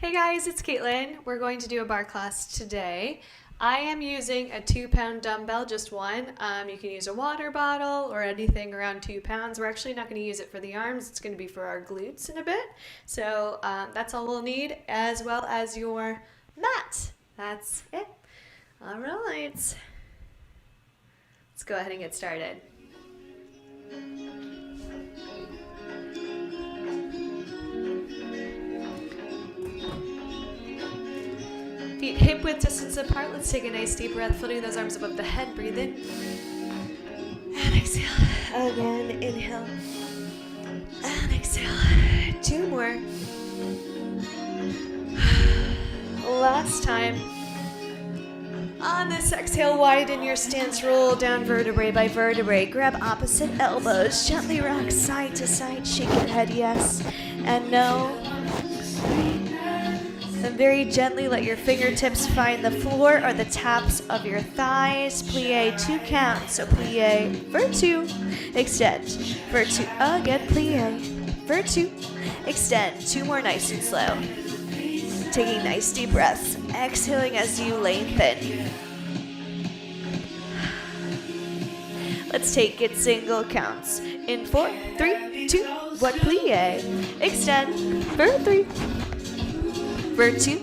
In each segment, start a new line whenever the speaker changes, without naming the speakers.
Hey guys, it's Caitlin. We're going to do a bar class today. I am using a 2-pound dumbbell, just one. You can use a water bottle or anything around 2 pounds. We're actually not going to use it for the arms. It's going to be for our glutes in a bit. So that's all we'll need, as well as your mat. That's it. All right. Let's go ahead and get started. Feet hip width distance apart. Let's take a nice deep breath, floating those arms above the head. Breathe in. And exhale. Again, inhale. And exhale. 2 more. Last time. On this exhale, widen your stance. Roll down vertebrae by vertebrae. Grab opposite elbows. Gently rock side to side. Shake your head yes and no. And very gently let your fingertips find the floor or the taps of your thighs. Plie 2 count. So plie for 2. Extend for 2. Again, plie for 2. Extend. 2 more nice and slow. Taking nice deep breaths. Exhaling as you lengthen. Let's take it single counts. In 4, 3, 2, 1, plie. Extend for 3. For 2.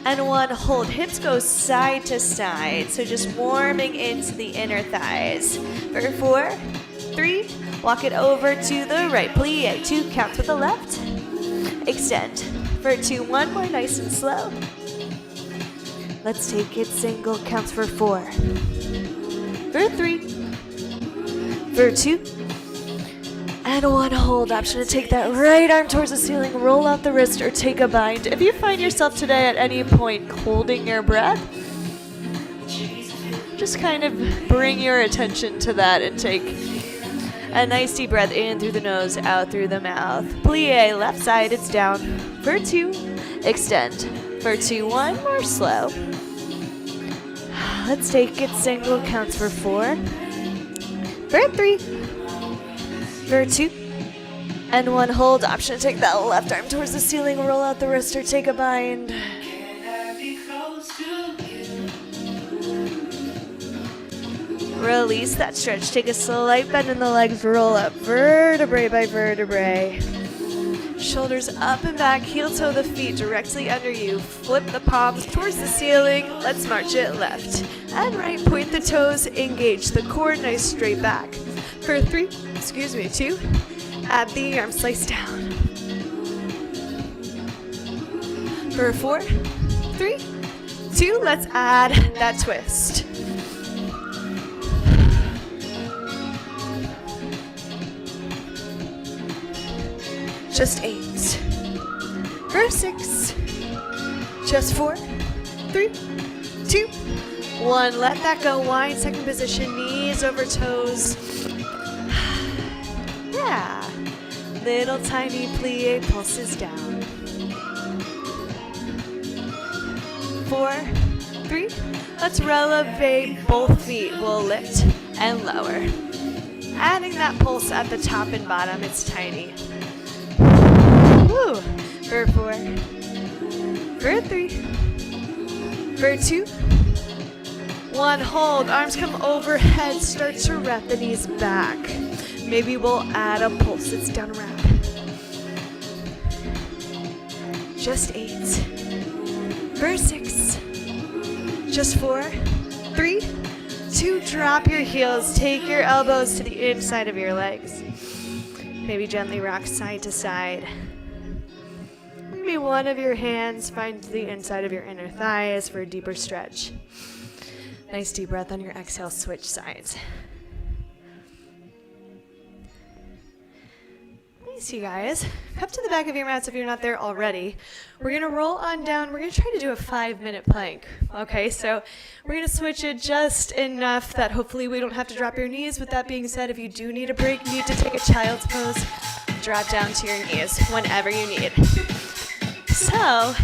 And 1, hold. Hips go side to side. So just warming into the inner thighs. For 4, 3, walk it over to the right. Plie. 2 counts with the left. Extend. For 2, 1 more nice and slow. Let's take it single counts for 4. For 3. For 2. And 1, hold. Option to take that right arm towards the ceiling, roll out the wrist, or take a bind. If you find yourself today at any point holding your breath, just kind of bring your attention to that and take a nice deep breath in through the nose, out through the mouth. Plie, left side, it's down. For 2, extend. For 2, 1 more slow. Let's take it single counts for 4. For 3. For 2. And 1, hold. Option to take that left arm towards the ceiling, roll out the wrist, or take a bind. Release that stretch. Take a slight bend in the legs. Roll up vertebrae by vertebrae. Shoulders up and back. Heel toe the feet directly under you. Flip the palms towards the ceiling. Let's march it left and right. Point the toes. Engage the core. Nice straight back. For 2. Add the arm slice down. For 4, 3, 2. Let's add that twist. Just 8. For 6. Just 4, 3, 2, 1. Let that go. Wide second position. Knees over toes. Yeah. Little tiny plie pulses down. 4, 3. Let's relevate. Both feet will lift and lower. Adding that pulse at the top and bottom. It's tiny. Woo. For 4. For 3. For 2. 1, hold. Arms come overhead. Start to wrap the knees back. Maybe we'll add a pulse. It's down wrap. Just 8. For 6. Just 4. 3, 2. Drop your heels. Take your elbows to the inside of your legs. Maybe gently rock side to side. Maybe one of your hands finds the inside of your inner thighs for a deeper stretch. Nice deep breath on your exhale. Switch sides. Nice, you guys. Come to the back of your mats if you're not there already. We're going to roll on down. We're going to try to do a 5-minute plank. Okay, so we're going to switch it just enough that hopefully we don't have to drop your knees. With that being said, if you do need a break, need to take a child's pose, drop down to your knees whenever you need. So,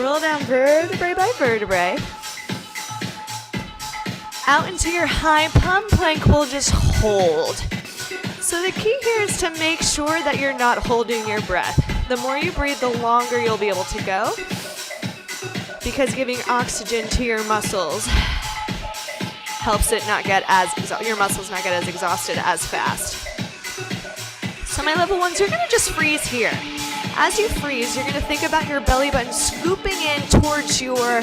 roll down vertebrae by vertebrae. Out into your high pump plank. We'll just hold. So the key here is to make sure that you're not holding your breath. The more you breathe, the longer you'll be able to go, because giving oxygen to your muscles helps it not get as your muscles not get as exhausted as fast. So my level ones, you're gonna just freeze here. As you freeze, you're gonna think about your belly button scooping in towards your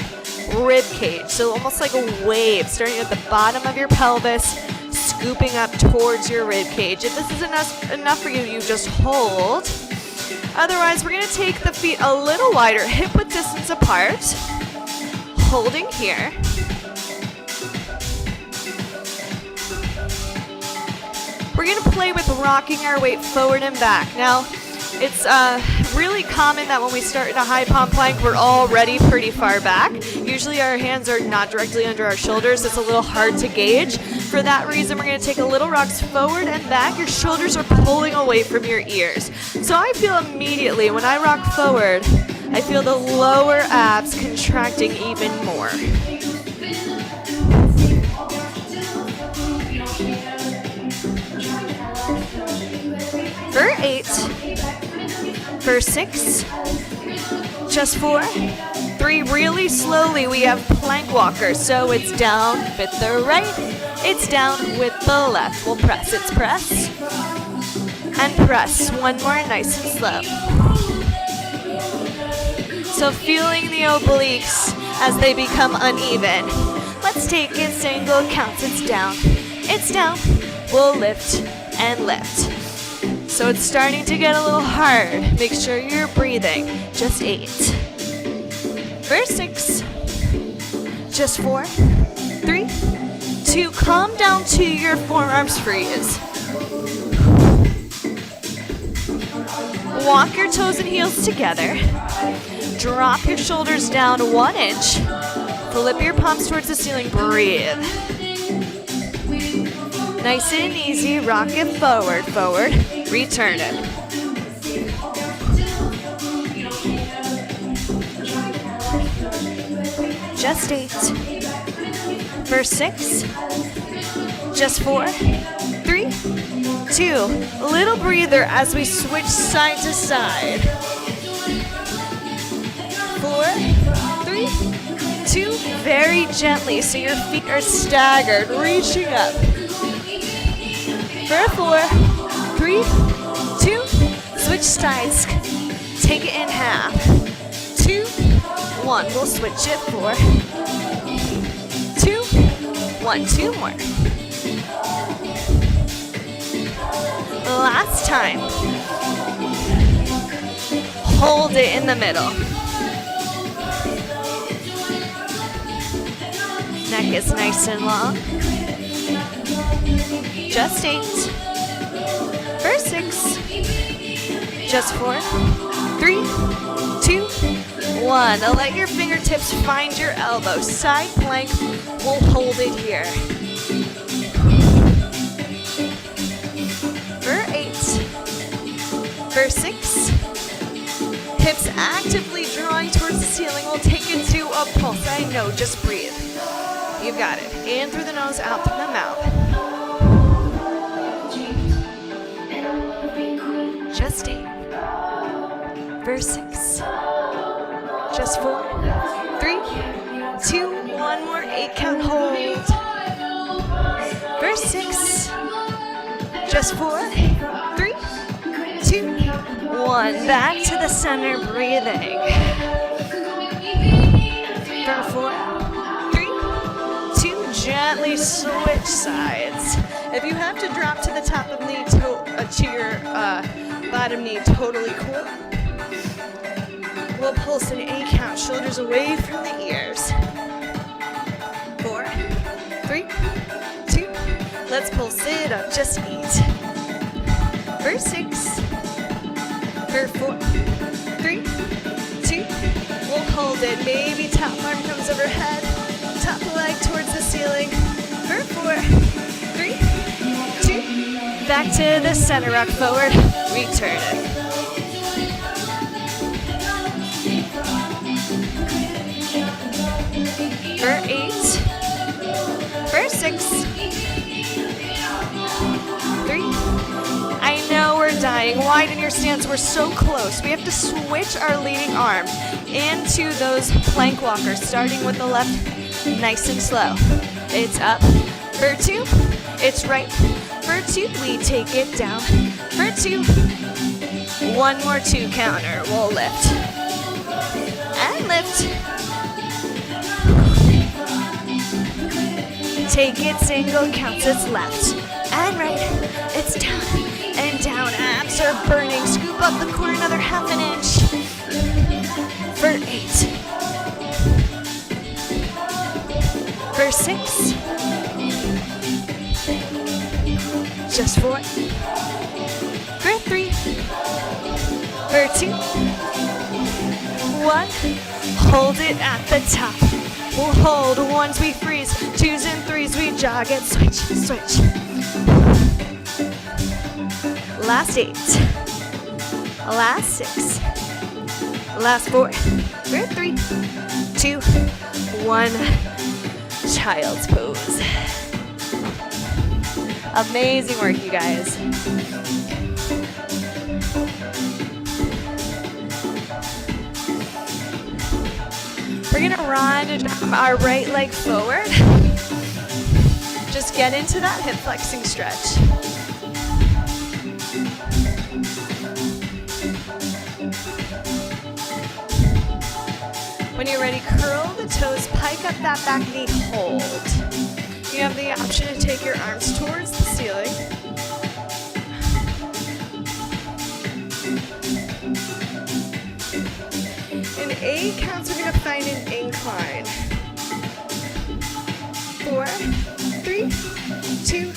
rib cage. So almost like a wave, starting at the bottom of your pelvis, scooping up towards your rib cage. If this is enough for you, you just hold. Otherwise, we're gonna take the feet a little wider, hip width distance apart, holding here. We're gonna play with rocking our weight forward and back. Now, it's really common that when we start in a high palm plank, we're already pretty far back. Usually our hands are not directly under our shoulders. It's a little hard to gauge. For that reason, we're gonna take a little rocks forward and back. Your shoulders are pulling away from your ears. So I feel immediately when I rock forward, I feel the lower abs contracting even more. For 8, for 6, just 4, 3, really slowly we have plank walker. So it's down with the right, it's down with the left. We'll press, it's press, and press. One more, nice and slow. So feeling the obliques as they become uneven. Let's take it single counts, it's down, we'll lift and lift. So it's starting to get a little hard. Make sure you're breathing. Just 8. For 6. Just 4. 3. 2. Calm down to your forearms freeze. Walk your toes and heels together. Drop your shoulders down 1 inch. Flip your palms towards the ceiling. Breathe. Nice and easy. Rock it forward, forward. Return it. Just 8. For 6. Just 4. 3. 2. Little breather as we switch side to side. 4. 3. 2. Very gently so your feet are staggered, reaching up. For 4. 3, 2, switch sides, take it in half, 2, 1, we'll switch it, 4, 2, 1, 2 more. Last time, hold it in the middle. Neck is nice and long. Just 8. For 6, just 4, 3, 2, 1. Now let your fingertips find your elbows. Side plank, we'll hold it here. For 8, for 6, hips actively drawing towards the ceiling. We'll take it to a pulse. I know, just breathe. You got it. In through the nose, out through the mouth. Just 8. For 6. Just 4. 3, 2, 1 more 8 count hold. For 6. Just 4. 3, 2, 1. Back to the center, breathing. For 4. 3, 2. Gently switch sides. If you have to drop to the top of knee to your bottom knee, totally cool. We'll pulse an 8 count, shoulders away from the ears. 4, 3, 2, let's pulse it up, just 8. For 6, for 4, 3, 2, we'll hold it. Maybe top arm comes overhead, top leg towards the ceiling. For 4, 3, 2, back to the center, rock forward, return it. For 8, for 6, 3. I know we're dying. Widen your stance. We're so close. We have to switch our leading arm into those plank walkers, starting with the left, nice and slow. It's up for 2. It's right for 2. We take it down for 2. One more 2 counter. We'll lift. And lift. Take it, single counts. It's left and right. It's down and down. Abs are burning. Scoop up the core another half an inch. For 8. For 6. Just 4. For 3. For 2. 1. Hold it at the top. We'll hold. 1s we freeze. 2s and 3s we jog it. Switch, switch. Last 8. Last 6. Last 4. For 3, 2, 1. Child's pose. Amazing work, you guys. We're gonna run our right leg forward. Just get into that hip flexing stretch. When you're ready, curl the toes, pike up that back knee, hold. You have the option to take your arms towards the ceiling. In 8 counts, we're gonna find an incline. 4, 3, 2,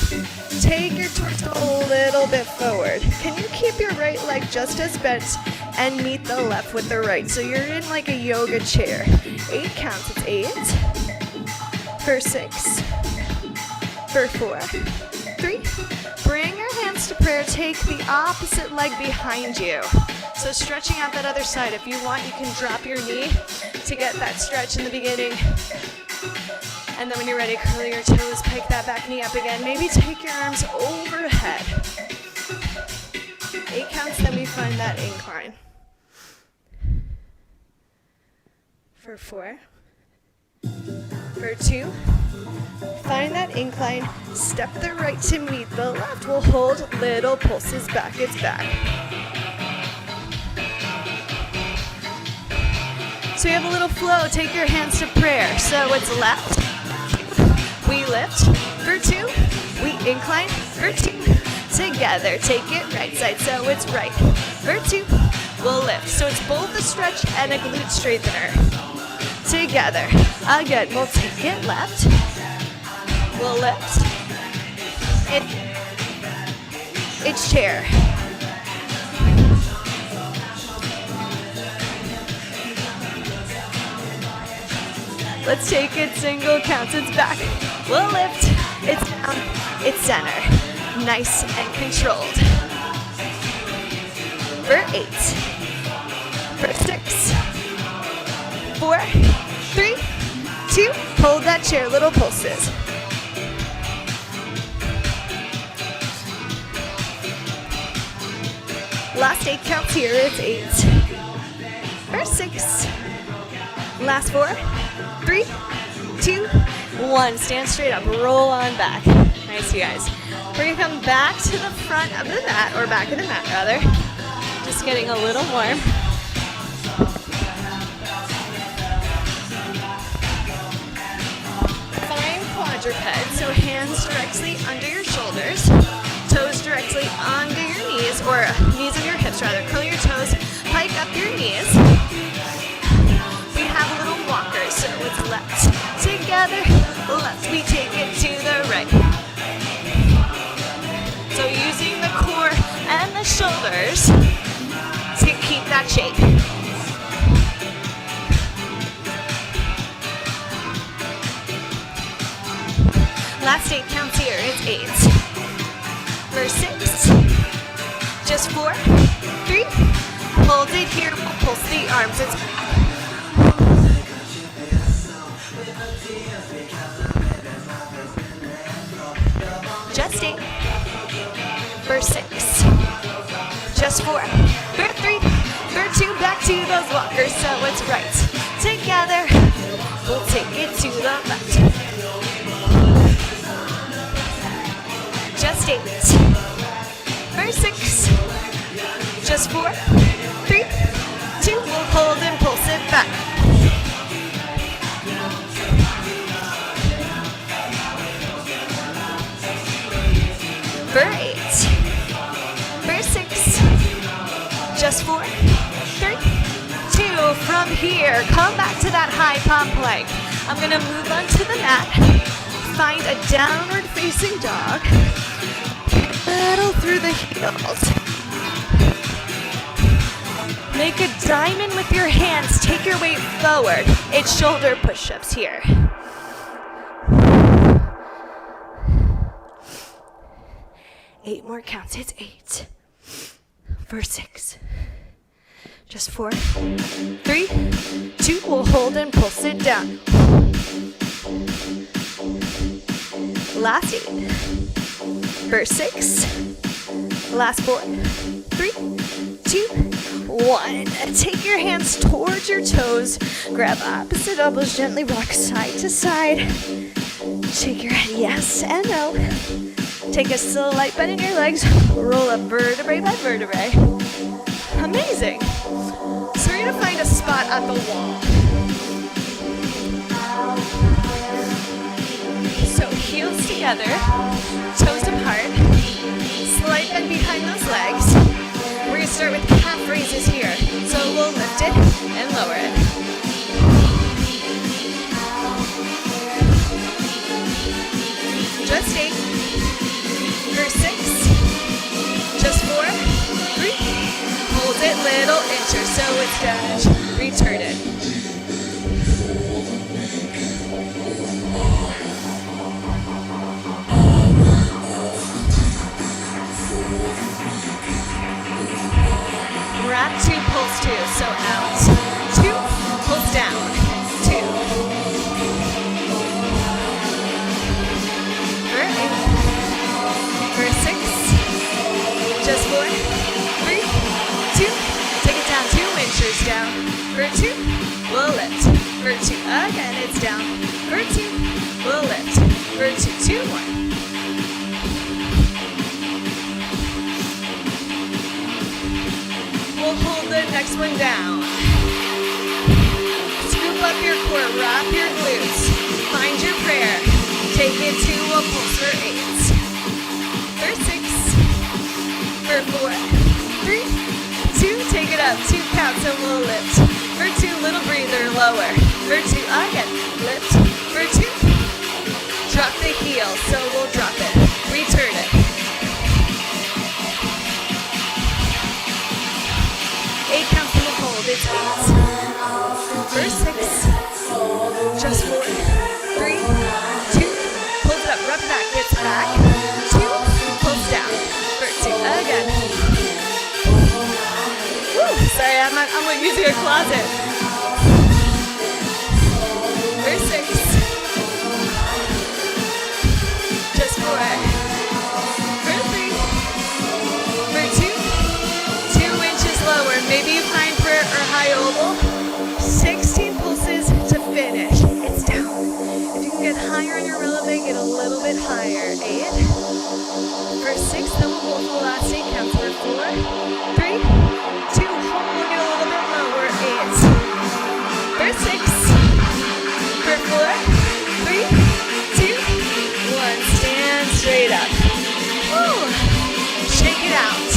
take your torso a little bit forward. Can you keep your right leg just as bent and meet the left with the right? So you're in like a yoga chair. 8 counts, it's 8. For 6. For 4. 3. Bring your hands to prayer. Take the opposite leg behind you. So stretching out that other side. If you want, you can drop your knee to get that stretch in the beginning. And then when you're ready, curl your toes, pike that back knee up again. Maybe take your arms overhead. 8 counts, then we find that incline. For 4. For 2. Find that incline. Step the right to meet the left. We'll hold little pulses back. It's back. So you have a little flow. Take your hands to prayer. So it's left. We lift. For 2. We incline. For 2. Together. Take it right side. So it's right. For 2. We'll lift. So it's both a stretch and a glute straightener. Together. Again, we'll take it left. We'll lift. It's chair. Let's take it, single counts, it's back. We'll lift, it's down, it's center. Nice and controlled. For 8. For 6. 4, 3, 2. Hold that chair, little pulses. Last 8 counts here, it's 8. For 6. Last 4, 3, 2, 1. Stand straight up, roll on back. Nice, you guys. We're gonna come back to the front of the mat, or back of the mat rather. Just getting a little warm. Find quadruped, so hands directly under your shoulders, toes directly onto your knees, or knees on your hips rather. Curl your toes, pike up your knees. We have a little walker, so it's left together, left. We take it to the right. So using the core and the shoulders to keep that shape. Last 8 counts here, it's 8. For 6, just 4, 3, hold it here, we'll pulse the arms, it's back. Just 8. For 6, just just 4, for 3, for 2, back to those walkers, so it's right. Together, we'll take it to the left. Just 8, for 6, just 4, 3, 2, we'll hold and pulse it back. For 8, for 6, just 4, 3, 2, from here, come back to that high palm plank. I'm gonna move onto the mat, find a downward facing dog, pedal through the heels. Make a diamond with your hands, take your weight forward. It's shoulder push-ups here. 8 more counts, it's 8, for 6, just 4, 3, 2, we'll hold and pulse it down. Last 8, for 6, last 4, 3, 2, 1. Take your hands towards your toes, grab opposite elbows, gently rock side to side. Shake your head yes and no. Take a slight bend in your legs, roll up vertebrae by vertebrae. Amazing. So we're gonna find a spot at the wall. So heels together, toes apart, slight bend behind those legs. We're gonna start with calf raises here. So we'll lift it and lower it. Just 8. For 6, just 4, 3, hold it, little incher, so it's down, return it. Wrap 2, pulse 2, so out, 2, pulse down, 2. For 8. For 6, just 4, 3, 2, take it down, 2 inches down, for 2, we'll lift, for 2, again, it's down, for 2, we'll lift, for 2, 2 more. We'll hold the next one down. Scoop up your core, wrap your glutes, find your prayer, take it to a pulse for 8. For 6, for 4, 3, 2, take it up, 2 counts and we'll lift. For 2, little breather, lower. For 2, again, lift. For 2, drop the heel, so we'll drop it, return it. 8 counts and we'll hold, it's 8. For 6, just 4, 3, 2, pulls it up, rub it back, gets back, 2, pulls down, for 2, again. Woo, sorry, I'm like using a closet. For 6, just 4, for 3, for 2, 2 inches lower, maybe you find prayer or high oval, 16 pulses to finish, it's down. If you can get higher on your releve, get a little bit higher, 8, for 6, then we'll hold the last 8 counts, for 4, 3, 2, hold, we'll get a little bit lower, 8, for 6, for 4, 3, 2, 1, stand straight up. Woo. Shake it out.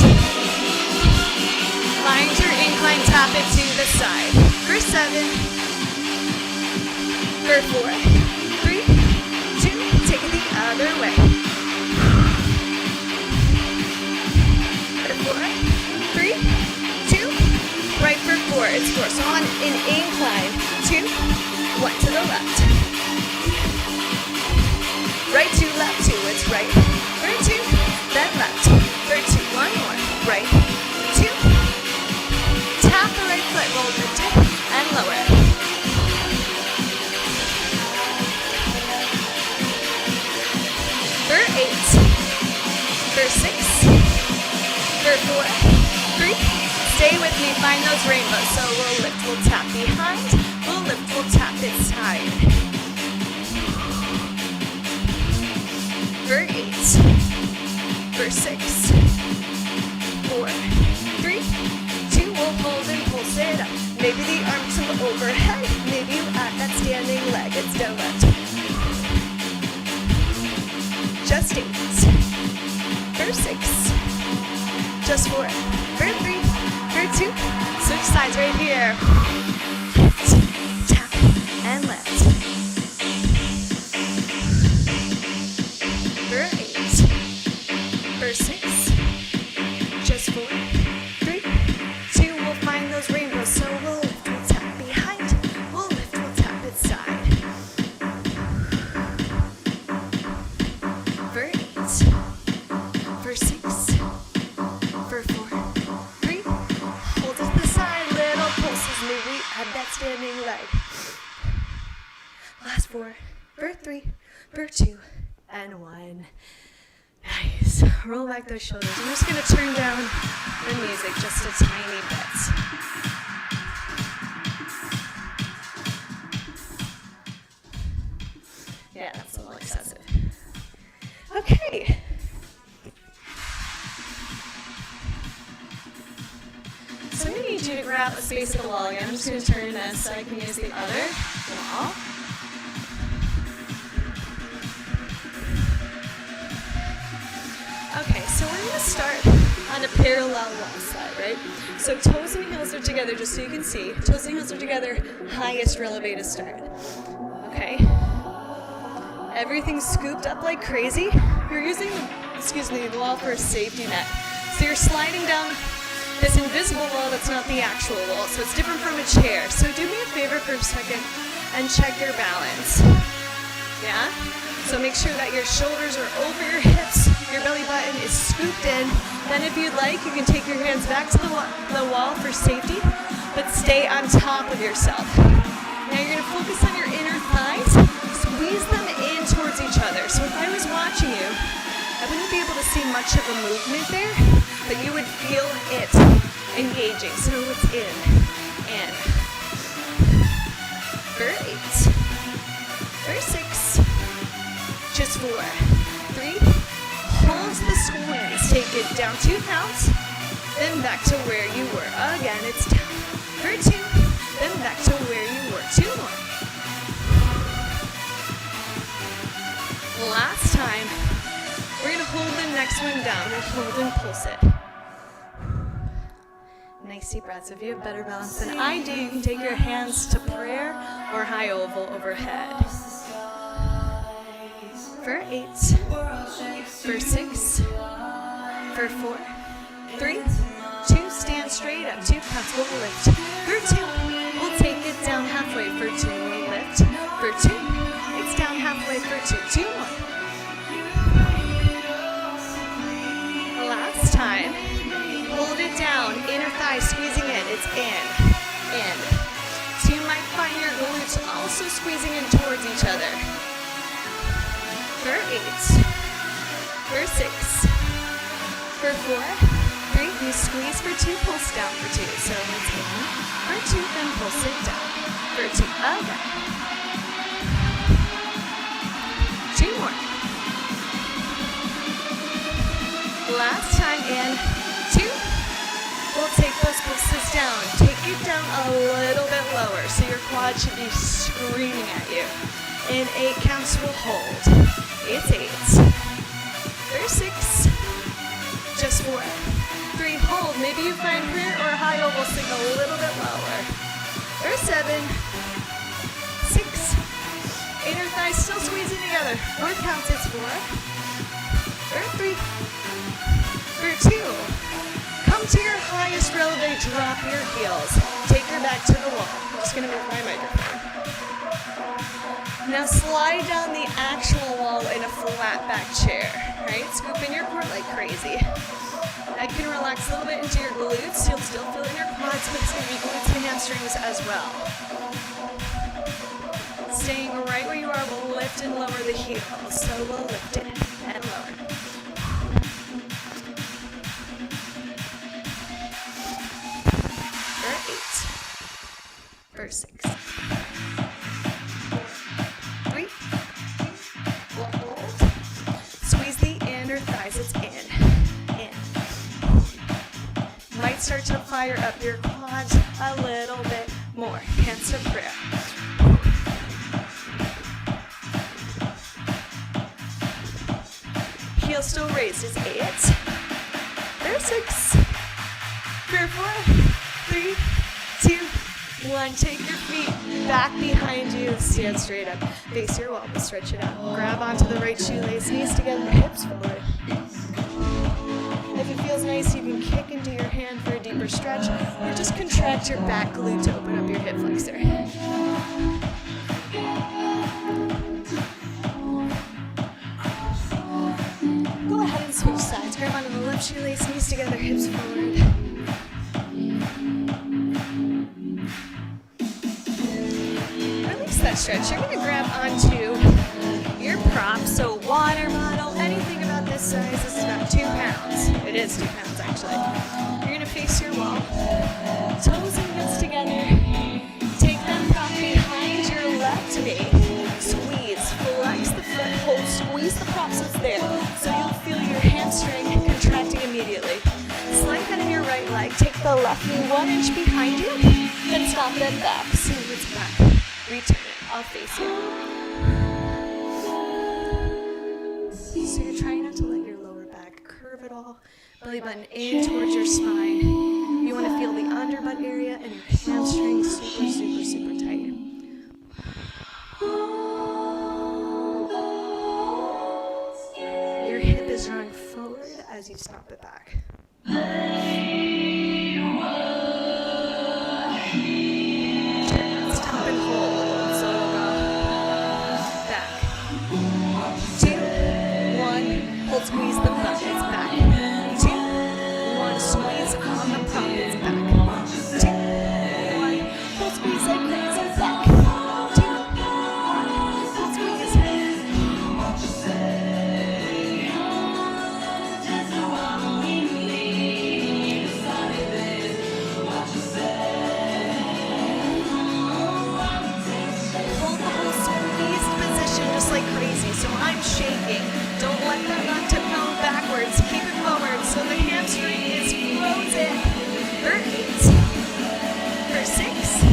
Find your incline, tap it to the side. For 7, for 4, 3, 2, take it the other way. For 4, 3, 2, right for 4, it's 4. So on an incline, 2, 1 to the left. Right 2, left 2, it's right. For 2, then left. For 2, 1 more. Right, 2. Tap the right foot, we'll lift it and lower it. For 8, for 6, for 4, 3, Stay with me, find those rainbows. So we'll lift, we'll tap behind. We'll lift, we'll tap inside. For 8. For 6. 4. 3. 2. We'll hold and pulse it up. Maybe the arms to the overhead. Maybe you add that standing leg. It's down left. Just 8. For 6. Just 4. For 3. For 2. Switch sides right here. Lift, tap, and lift. For 8. For 6. Just 4. 3. 2. We'll find those rainbows. So we'll lift, we'll tap behind. We'll lift, we'll tap inside. For 8. For 6. For 4. 3. Hold it to the side. Little pulses. Maybe add that standing leg. Last 4. For 3. For 2. And 1. Nice. Roll back those shoulders. I'm just going to turn down the music just a tiny bit. Yeah, that's a little excessive. Okay. So I'm going to need you to grab a space at the wall again. I'm just going to turn this so I can use the other wall. Okay, so we're going to start on a parallel wall side, right? So toes and heels are together, just so you can see. Toes and heels are together, highest releve to start. Okay? Everything's scooped up like crazy. You're using, the wall for a safety net. So you're sliding down this invisible wall that's not the actual wall, so it's different from a chair. So do me a favor for a second and check your balance. Yeah? So make sure that your shoulders are over your hips, your belly button is scooped in. Then if you'd like, you can take your hands back to the wall for safety, but stay on top of yourself. Now you're going to focus on your inner thighs, squeeze them in towards each other. So if I was watching you, I wouldn't be able to see much of a movement there, but you would feel it engaging. So it's in. For 8. For 6. Just 4. 3. Hold the squeeze. Take it down 2 counts. Then back to where you were. Again, it's down. For 2. Then back to where you were. 2 more. Last time. We're going to hold the next one down. We'll hold and pulse it. Nice deep breaths. If you have better balance than I do, you can take your hands to prayer or high oval overhead. For 8, for 6, for 4, 3, 2, stand straight up, 2 counts, we'll lift. For 2, we'll take it down halfway. For 2, we'll lift. For 2, it's down halfway. For 2, 2 more. Last time, hold it down, inner thigh squeezing in, it's in. So you might find your glutes also squeezing in towards each other. For 8, for 6, for 4, 3, you squeeze for 2, pulse down for 2. So it's in, for 2, then pulse it down. For 2, okay. 2 more. Last time in, 2. We'll take those pulses down. Take it down a little bit lower, so your quad should be screaming at you. In 8 counts, we'll hold. It's 8. For 6. Just 4. 3, hold. Maybe you find prayer or high oval sing a little bit lower. For 7. 6. Inner thighs still squeezing together. 4 counts, it's 4. For 3. For 2. Come to your highest releve, drop your heels. Take her back to the wall. I'm just going to move my microphone. Now slide down the actual wall in a flat back chair, right? Scoop in your core like crazy. That can relax a little bit into your glutes. You'll still feel it in your quads, but it's going to be glutes and hamstrings as well. Staying right where you are, we'll lift and lower the heels. So we'll lift it and lower. for 6. 3, 2, hold. Squeeze the inner thighs, it's in. Might start to fire up your quads a little bit more. Hands to prayer. Heel still raised is 8. There's 6. 4, 3, 2, 1. Take your feet back behind you. Stand straight up. Face your wall. Stretch it out. Grab onto the right shoelace. Knees together. Hips forward. If it feels nice, you can kick into your hand for a deeper stretch, or just contract your back glute to open up your hip flexor. Go ahead and switch sides. Grab onto the left shoelace, knees together, hips forward. Release that stretch. You're going to grab onto your prop, so water bottle, anything about this size. This is about 2 pounds. It is 2 pounds actually. You're going to face your wall. Toes and heels together. Take that prop behind your left knee. Squeeze, flex the foot, hold, squeeze the prop so it's there. So you'll feel your hamstring contracting immediately. Slide that in your right leg. Take the left knee 1 inch behind you. Then stop that back. So it's back. Return it. I'll face you. So you're trying not to let your lower back curve at all. Belly button in towards your spine. You want to feel the underbutt area and your hamstrings super, super, super tight. Your hip is drawing forward as you stop it back. Stop and hold. So back. 2, 1. Hold, squeeze the butt. It's back. 2, 1. Squeeze on the prop. It's back. 2, 1. Hold, squeeze like crazy. Back. 2, 1. Hold, squeeze. Hold the whole squeezed position just like crazy. So I'm shaking. Don't let that left hip go backwards. Keep it forward so the hamstring is frozen. For 8. For 6.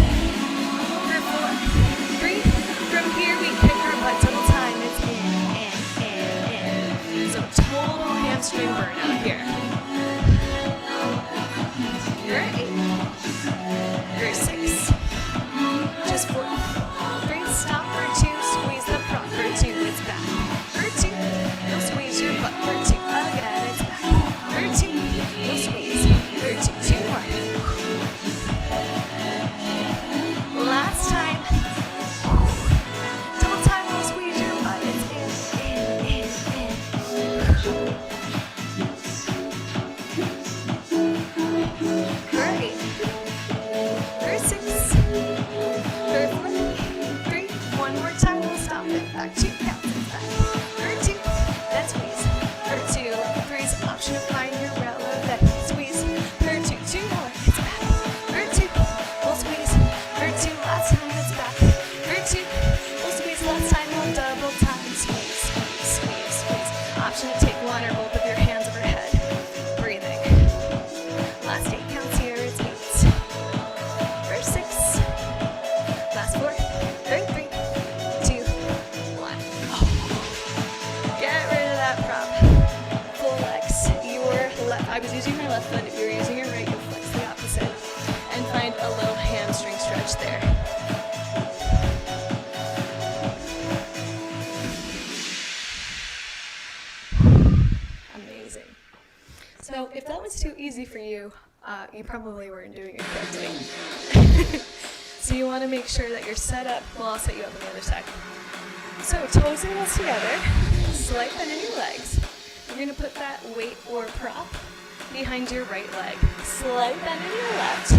For 4. 3. From here we kick our butt double time. It's in. So total hamstring burnout here. You're 8. You're 6. Just 4. 3. Stop for 2. Squeeze the prop for 2. It's back. For 2. You'll squeeze your butt for 2. Again, it's back. For 2. You'll squeeze. For 2. 2 more. Last time. Double time. You'll squeeze your butt. It's in. For 8. For 6. For 4. 3. One more time. We'll stop it. Back 2 counts. It's back. For 2. Then squeeze. For 2. 3 is an option to find your relevant. Squeeze. For 2. 2 more. It's back. For 2. We'll squeeze. For 2. Last time. It's back. For 2. We'll squeeze. Last time. We'll double time. Squeeze. Squeeze. Squeeze. Squeeze. Option to take one or both of your hands overhead. Breathing. Last 8 counts here. It's 8. For 6. Last 4. 3. 2. 1. Get rid of that prop. Flex your left. I was using my left foot. If you're using your right, you'll flex the opposite. And find a little hamstring stretch there. Amazing. So if that was too easy for you, you probably weren't doing it correctly. So you want to make sure that you're set up. Well, I'll set you up on the other side. So toes and heels together. Slight bend in your legs. You're going to put that weight or prop behind your right leg. Slight bend in your left.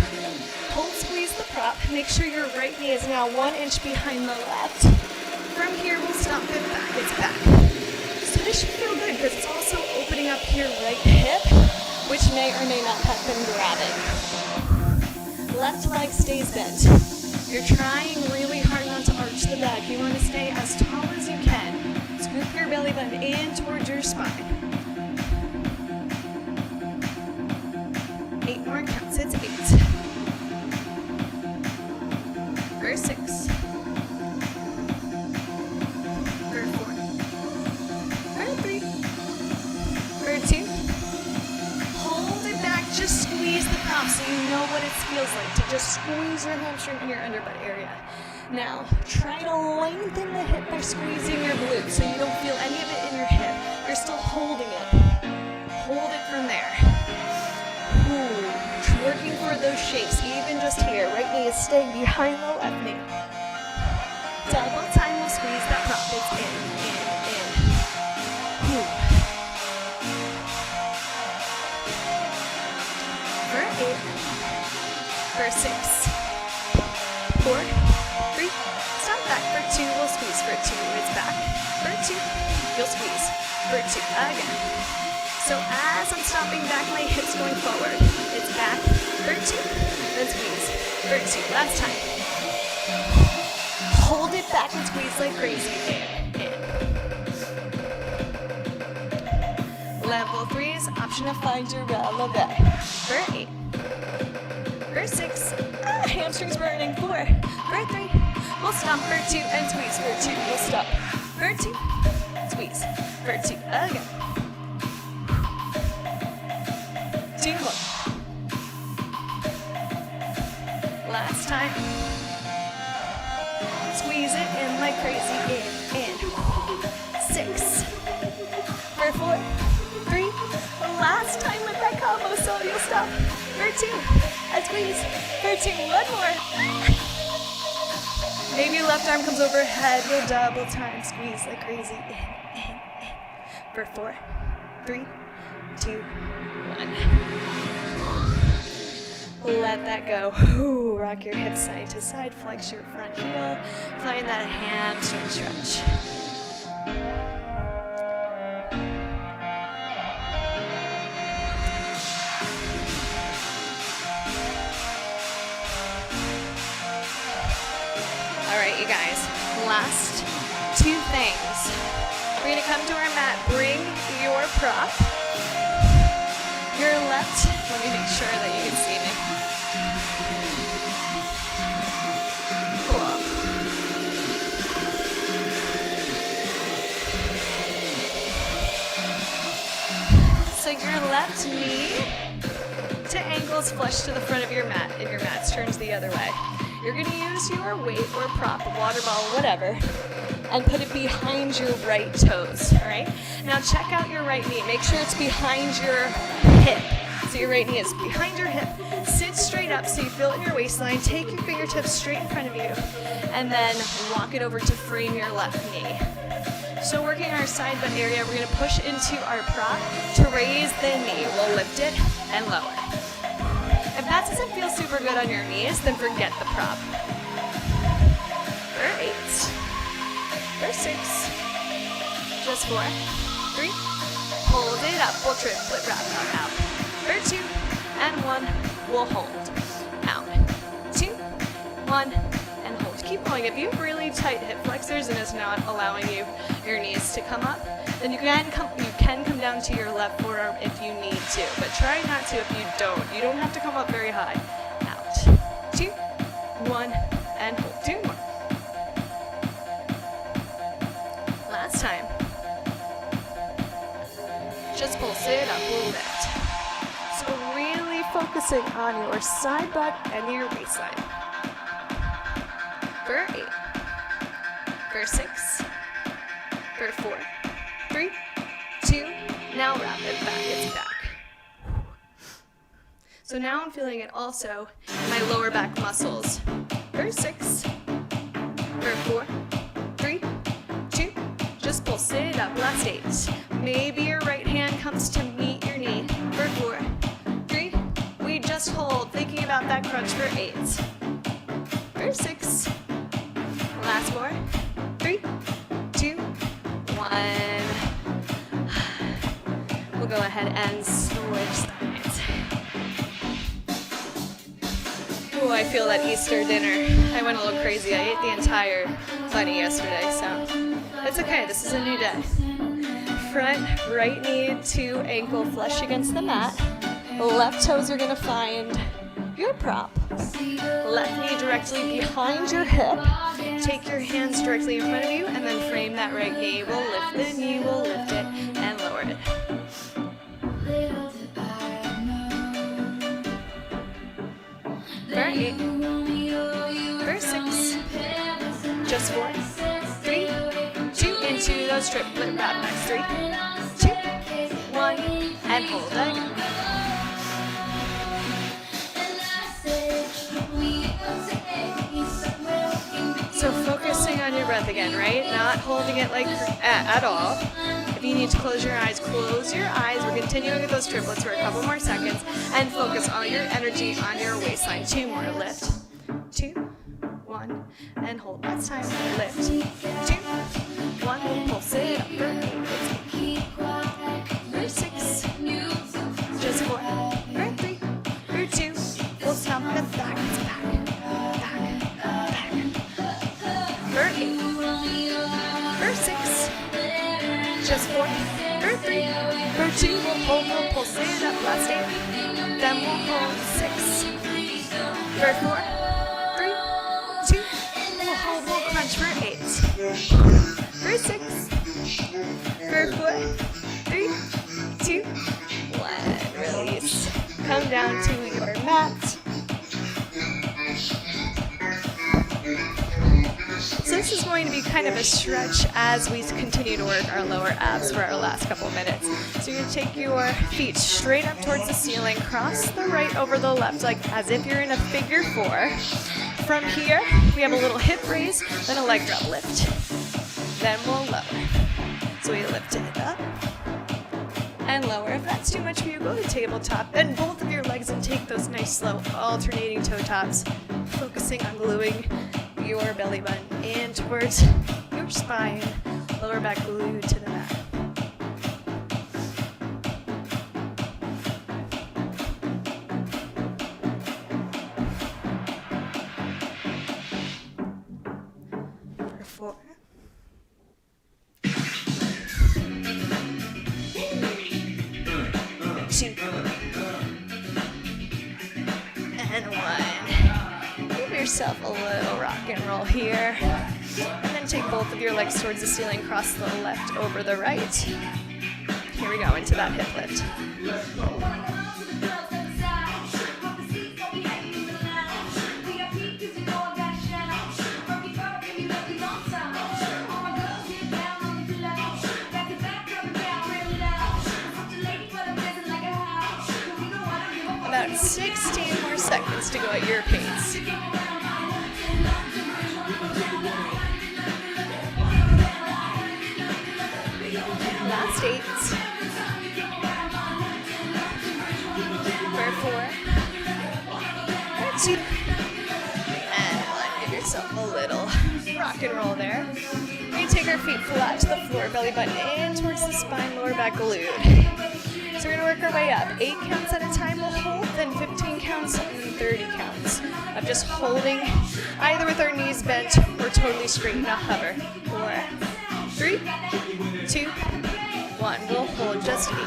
Hold, squeeze the prop. Make sure your right knee is now 1 inch behind the left. From here, we'll stop it back. It's back. So this should feel good because it's also opening up your right hip, which may or may not have been grabbing. Left leg stays bent. You're trying really hard not to arch the back. You want to stay as tall as you can. Scoop your belly button in towards your spine. 8 more counts. It's 8. For 6. For 4. For 3. For 2. Hold it back. Just squeeze the prop so you know what it feels like to just squeeze your hamstring in your underbutt area. Now, try to lengthen the hip by squeezing your glute so you don't feel any of it in your hip. You're still holding it. Hold it from there. Ooh. Working for those shapes, even just here. Right knee is staying behind the left knee. Double time will squeeze that prop. It's in. Ooh. For 8. For 6. 4. 3. Stop back. For 2, we'll squeeze. For 2, it's back. For 2, you'll squeeze. For 2, again. So as I'm stopping back, my hips going forward. It's back. For 2. Then squeeze. For 2. Last time. Hold it back and squeeze like crazy. In. Level 3 is option to find your releve. For 8. For 6. Hamstrings burning. 4. For 3. We'll stop. For 2 and squeeze. For 2. We'll stop. For 2. Squeeze. For 2. Again. 2 more. Last time. Squeeze it in like crazy. In. 6. For 4. 3. Last time with that combo, so you'll stop. For 2. And squeeze. For 2. One more. Maybe your left arm comes overhead. You'll double time. Squeeze like crazy. In. For 4. 3. 2. 1. Let that go. Ooh, rock your hips side to side. Flex your front heel. Find that hamstring stretch. All right, you guys. Last 2 things. We're going to come to our mat. Bring your prop. Your left, let me make sure that you can see me. Cool. So your left knee to ankles flush to the front of your mat, and your mat turns the other way. You're going to use your weight or prop, water ball, whatever, and put it behind your right toes, all right? Now check out your right knee. Make sure it's behind your hip. So your right knee is behind your hip. Sit straight up so you feel it in your waistline. Take your fingertips straight in front of you, and then walk it over to frame your left knee. So working our side butt area, we're going to push into our prop to raise the knee. We'll lift it and lower. If that doesn't feel super good on your knees, then forget the prop. For 8. For 6. Just 4. 3. Hold it up. We'll triplet wrap out. For 2. And 1. We'll hold. Out. 2. 1. And hold. Keep going. If you have really tight hip flexors and it's not allowing your knees to come up, then you can come down to your left forearm if you need to, but try not to if you don't. You don't have to come up very high. Out. 2, 1, and hold. 2 more. Last time. Just pulse it up, we'll lift. So really focusing on your side butt and your waistline. For 8. For 6. For 4. 3. 2. Now wrap it back, it's back. So now I'm feeling it also in my lower back muscles. For 6. For 4. 3. 2. Just pull, sit up, last 8. Maybe your right hand comes to meet your knee. For 4. 3. We just hold, thinking about that crunch for 8. For 6. Last 4. 3. 2. 1. We'll go ahead and switch sides. Ooh, I feel that Easter dinner. I went a little crazy. I ate the entire bunny yesterday, so it's okay. This is a new day. Front right knee to ankle flush against the mat. Left toes are gonna find your prop. Left knee directly behind your hip. Take your hands directly in front of you and then frame that right knee. We'll lift the knee, we'll lift it and lower it. For 8, for 6, just 4, 3, 2, into those triplet wrap backs. 3, 2, 1, and hold again. So focusing on your breath again, right? Not holding it like at all. If you need to close your eyes, close your eyes. We're continuing with those triplets for a couple more seconds. And focus all your energy on your waistline. 2 more. Lift. 2, 1, and hold. Last time. Lift. 2, 1. We'll pulse it up. For 8. For 6. Just 4. For 3. For 2. We'll stop it back. It's back. For 8, for 6, just 4, for 3, for 2, we'll hold, we'll pulse it up, last 8, then we'll hold 6, for 4, 3, 2, we'll hold, we'll crunch for 8, for 6, for 4, 3, 2, 1, release, come down to your mat. So this is going to be kind of a stretch as we continue to work our lower abs for our last couple minutes. So you're going to take your feet straight up towards the ceiling, cross the right over the left, like as if you're in a figure 4. From here, we have a little hip raise, then a leg drop lift. Then we'll lower. So we lift it up and lower. If that's too much for you, go to tabletop. Bend both of your legs and take those nice slow alternating toe taps, focusing on gluing your belly button in towards your spine, lower back glued to the mat. For 4. And 1. Give yourself a little rock and roll here. And then take both of your legs towards the ceiling, cross the left over the right. Here we go, into that hip lift. About 16 more seconds to go at your pace. Last 8. For 4. For 2. And 1. Give yourself a little rock and roll there. We take our feet flat to the floor, belly button in towards the spine, lower back glued. So we're going to work our way up. 8 counts at a time we'll hold, then 15 counts, and 30 counts of just holding, either with our knees bent or totally straight in a hover. 4, 3, 2, 1. We'll hold just 8.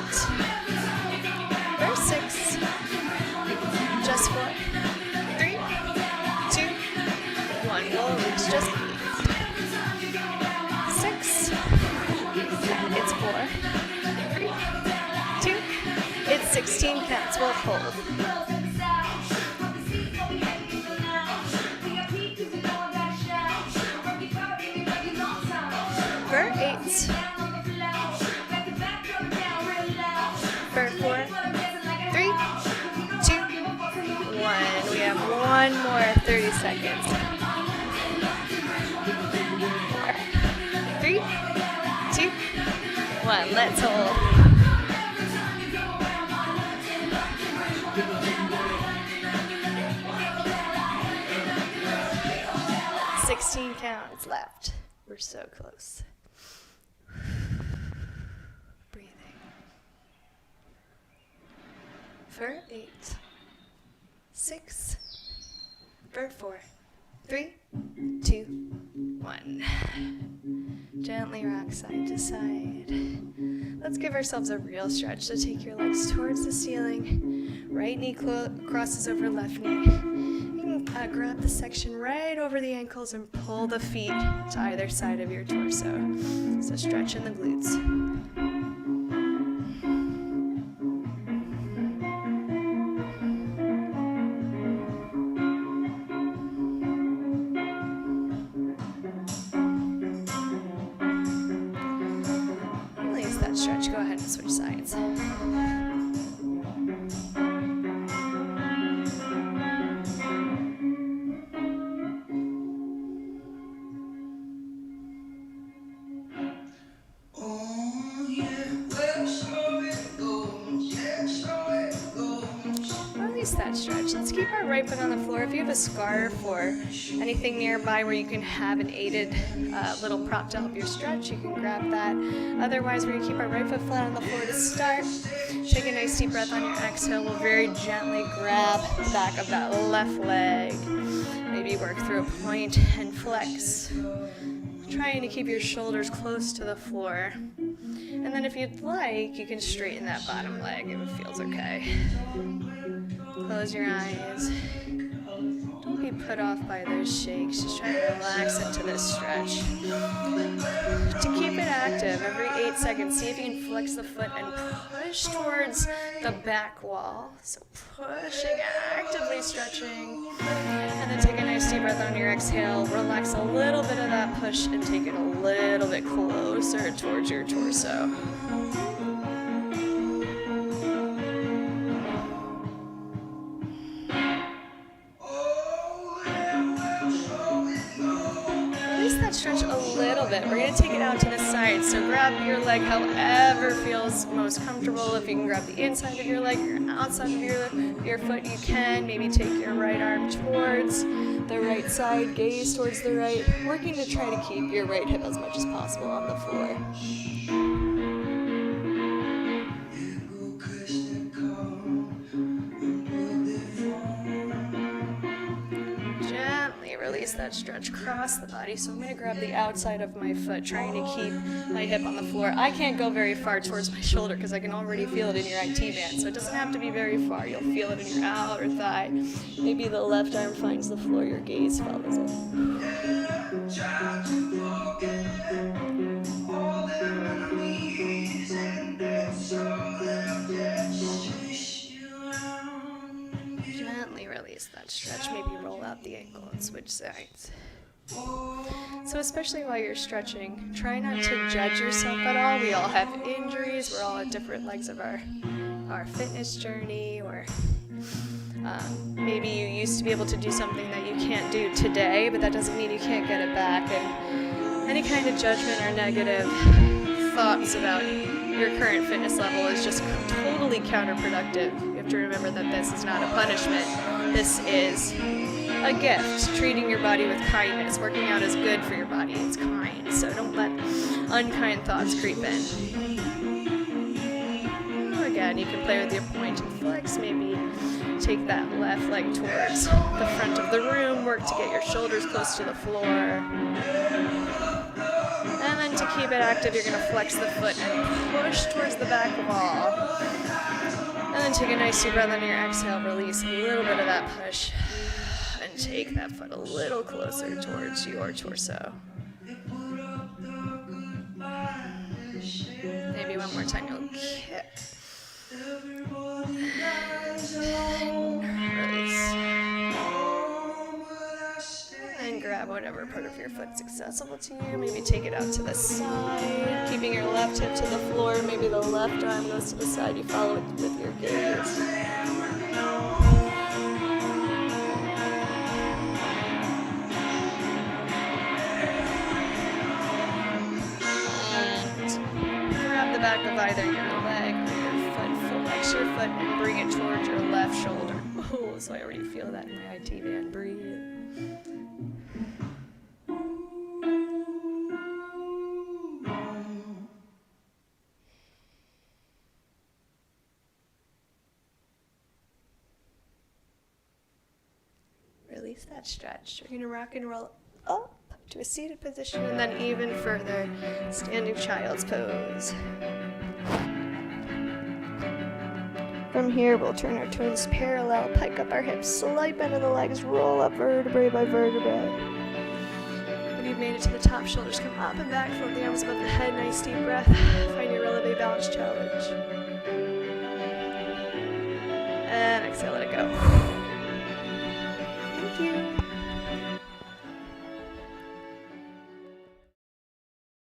For 6, just 4, 3, 2, 1. We'll reach just 8. 6, it's 4, 3, 2, it's 16 counts, we'll hold. For 8, for 4, 3, 2, 1. We have one more 30 seconds. 4, 3, 2, 1. Let's hold. 16 counts left. We're so close. Breathing. For 8, 6, for 4, 3, 2, 1. Gently rock side to side. Let's give ourselves a real stretch. So take your legs towards the ceiling. Right knee crosses over left knee. You can grab the section right over the ankles and pull the feet to either side of your torso. So stretch in the glutes. Release that stretch. Go ahead and switch sides. Release that stretch. Let's keep our right foot on the floor. If you have a scarf or anything nearby where you can have an aided little prop to help your stretch, you can grab that. Otherwise, we're going to keep our right foot flat on the floor to start. Take a nice deep breath on your exhale. We'll very gently grab the back of that left leg. Maybe work through a point and flex. Trying to keep your shoulders close to the floor. And then if you'd like, you can straighten that bottom leg if it feels okay. Close your eyes. Don't be put off by those shakes. Just try to relax into this stretch. To keep it active, every 8 seconds, see if you can flex the foot and push towards the back wall. So pushing, actively stretching. And then take a nice deep breath on your exhale. Relax a little bit of that push and take it a little bit closer towards your torso. Stretch a little bit. We're going to take it out to the side. So grab your leg however feels most comfortable. If you can grab the inside of your leg or outside of your foot, you can. Maybe take your right arm towards the right side, gaze towards the right, working to try to keep your right hip as much as possible on the floor. Release that stretch across the body. So I'm going to grab the outside of my foot, trying to keep my hip on the floor. I can't go very far towards my shoulder because I can already feel it in your IT band. So it doesn't have to be very far. You'll feel it in your outer thigh. Maybe the left arm finds the floor, your gaze follows it. Gently release that stretch. Maybe roll out the ankle and switch sides. So especially while you're stretching, try not to judge yourself at all. We all have injuries. We're all at different legs of our fitness journey, or maybe you used to be able to do something that you can't do today, but that doesn't mean you can't get it back. And any kind of judgment or negative thoughts about your current fitness level is just totally counterproductive. You have to remember that this is not a punishment. This is a gift. Treating your body with kindness. Working out is good for your body. It's kind. So don't let unkind thoughts creep in. Again, you can play with your point and flex. Maybe take that left leg towards the front of the room. Work to get your shoulders close to the floor. And then to keep it active, you're going to flex the foot and push towards the back wall. And then take a nice deep breath on your exhale. Release a little bit of that push. And take that foot a little closer towards your torso. Maybe one more time you'll kick. Release. And grab whatever part of your foot's accessible to you. Maybe take it out to the side, keeping your left hip to the floor. Maybe the left arm goes to the side. You follow it with your gaze. Back of either your leg or your foot. Flex your foot and bring it towards your left shoulder. Oh, so I already feel that in my IT band. Breathe. Release.
release that stretch. We're gonna rock and roll up to a seated position and then even further, standing child's pose. From here, we'll turn our toes parallel, pike up our hips, slight bend of the legs, roll up vertebrae by vertebrae. When you've made it to the top, shoulders come up and back, float the arms above the head, nice deep breath. Find your releve balance challenge. And exhale, let it go.